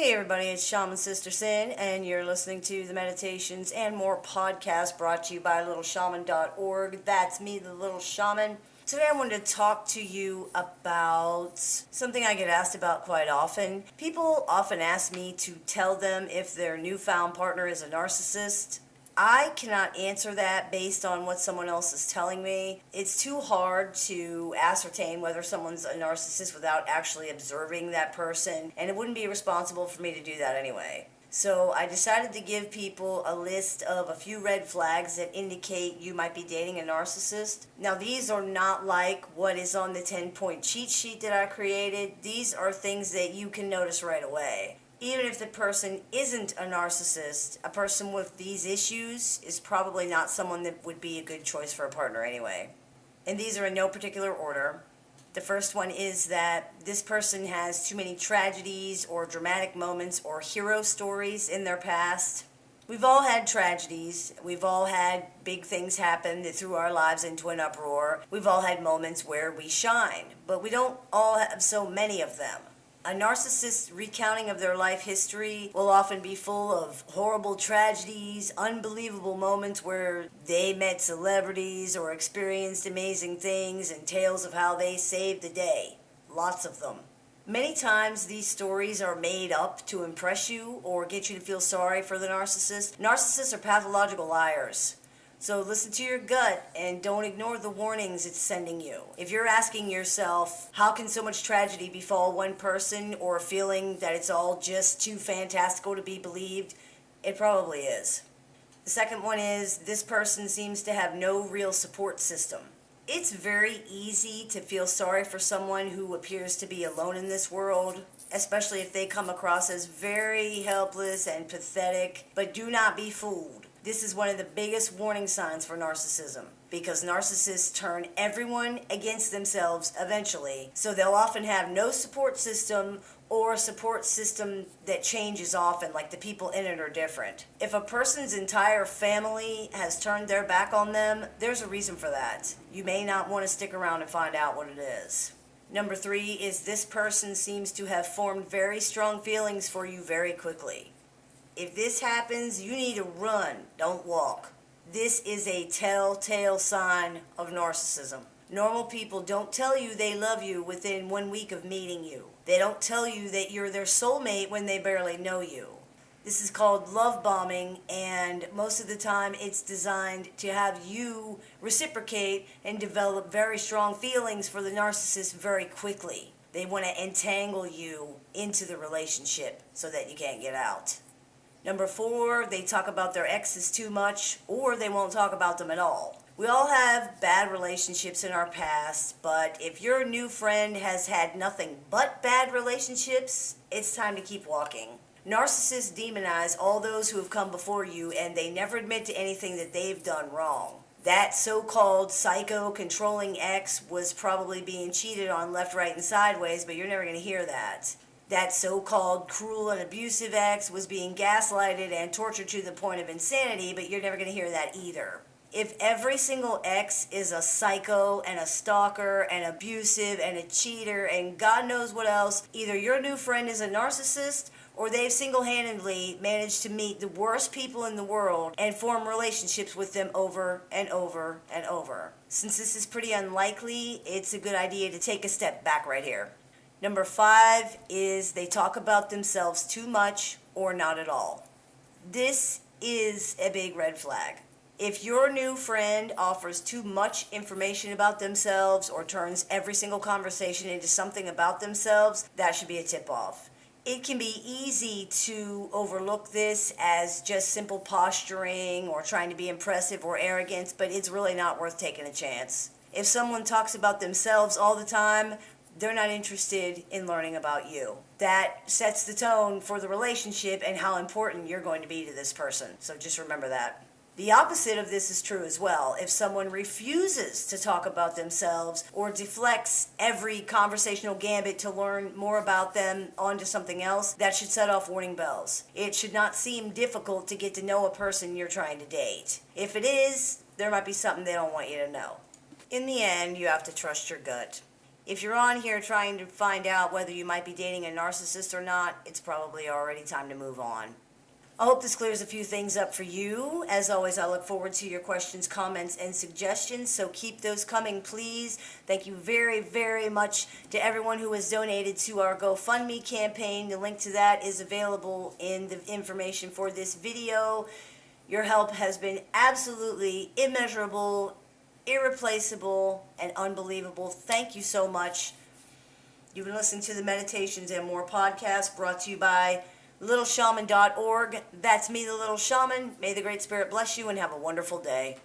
Hey everybody, it's Shaman Sister Sin, and you're listening to the Meditations and More podcast brought to you by littleshaman.org. That's me, the Little Shaman. Today I wanted to talk to you about something I get asked about quite often. People often ask me to tell them if their newfound partner is a narcissist. I cannot answer that based on what someone else is telling me. It's too hard to ascertain whether someone's a narcissist without actually observing that person, and it wouldn't be responsible for me to do that anyway. So I decided to give people a list of a few red flags that indicate you might be dating a narcissist. Now these are not like what is on the 10-point cheat sheet that I created. These are things that you can notice right away. Even if the person isn't a narcissist, a person with these issues is probably not someone that would be a good choice for a partner anyway. And these are in no particular order. The first one is that this person has too many tragedies or dramatic moments or hero stories in their past. We've all had tragedies. We've all had big things happen that threw our lives into an uproar. We've all had moments where we shine, but we don't all have so many of them. A narcissist's recounting of their life history will often be full of horrible tragedies, unbelievable moments where they met celebrities or experienced amazing things, and tales of how they saved the day. Lots of them. Many times these stories are made up to impress you or get you to feel sorry for the narcissist. Narcissists are pathological liars. So listen to your gut and don't ignore the warnings it's sending you. If you're asking yourself, how can so much tragedy befall one person, or feeling that it's all just too fantastical to be believed, it probably is. The second one is, this person seems to have no real support system. It's very easy to feel sorry for someone who appears to be alone in this world, especially if they come across as very helpless and pathetic, but do not be fooled. This is one of the biggest warning signs for narcissism, because narcissists turn everyone against themselves eventually, so they'll often have no support system, or a support system that changes often, like the people in it are different. If a person's entire family has turned their back on them, there's a reason for that. You may not want to stick around and find out what it is. Number 3 is, this person seems to have formed very strong feelings for you very quickly. If this happens, you need to run, don't walk. This is a telltale sign of narcissism. Normal people don't tell you they love you within 1 week of meeting you. They don't tell you that you're their soulmate when they barely know you. This is called love bombing, and most of the time it's designed to have you reciprocate and develop very strong feelings for the narcissist very quickly. They want to entangle you into the relationship so that you can't get out. Number 4, they talk about their exes too much, or they won't talk about them at all. We all have bad relationships in our past, but if your new friend has had nothing but bad relationships, it's time to keep walking. Narcissists demonize all those who have come before you, and they never admit to anything that they've done wrong. That so-called psycho controlling ex was probably being cheated on left, right, and sideways, but you're never going to hear that. That so-called cruel and abusive ex was being gaslighted and tortured to the point of insanity, but you're never going to hear that either. If every single ex is a psycho and a stalker and abusive and a cheater and God knows what else, either your new friend is a narcissist or they've single-handedly managed to meet the worst people in the world and form relationships with them over and over and over. Since this is pretty unlikely, it's a good idea to take a step back right here. Number 5 is, they talk about themselves too much or not at all. This is a big red flag. If your new friend offers too much information about themselves or turns every single conversation into something about themselves, that should be a tip-off. It can be easy to overlook this as just simple posturing or trying to be impressive or arrogance, but it's really not worth taking a chance. If someone talks about themselves all the time, they're not interested in learning about you. That sets the tone for the relationship and how important you're going to be to this person. So just remember that. The opposite of this is true as well. If someone refuses to talk about themselves or deflects every conversational gambit to learn more about them onto something else, that should set off warning bells. It should not seem difficult to get to know a person you're trying to date. If it is, there might be something they don't want you to know. In the end, you have to trust your gut. If you're on here trying to find out whether you might be dating a narcissist or not, it's probably already time to move on. I hope this clears a few things up for you. As always, I look forward to your questions, comments, and suggestions, so keep those coming, please. Thank you very, very much to everyone who has donated to our GoFundMe campaign. The link to that is available in the information for this video. Your help has been absolutely immeasurable, irreplaceable, and unbelievable. Thank you so much. You've been listening to the Meditations and More podcast, brought to you by littleshaman.org. That's me, the Little Shaman. May the Great Spirit bless you and have a wonderful day.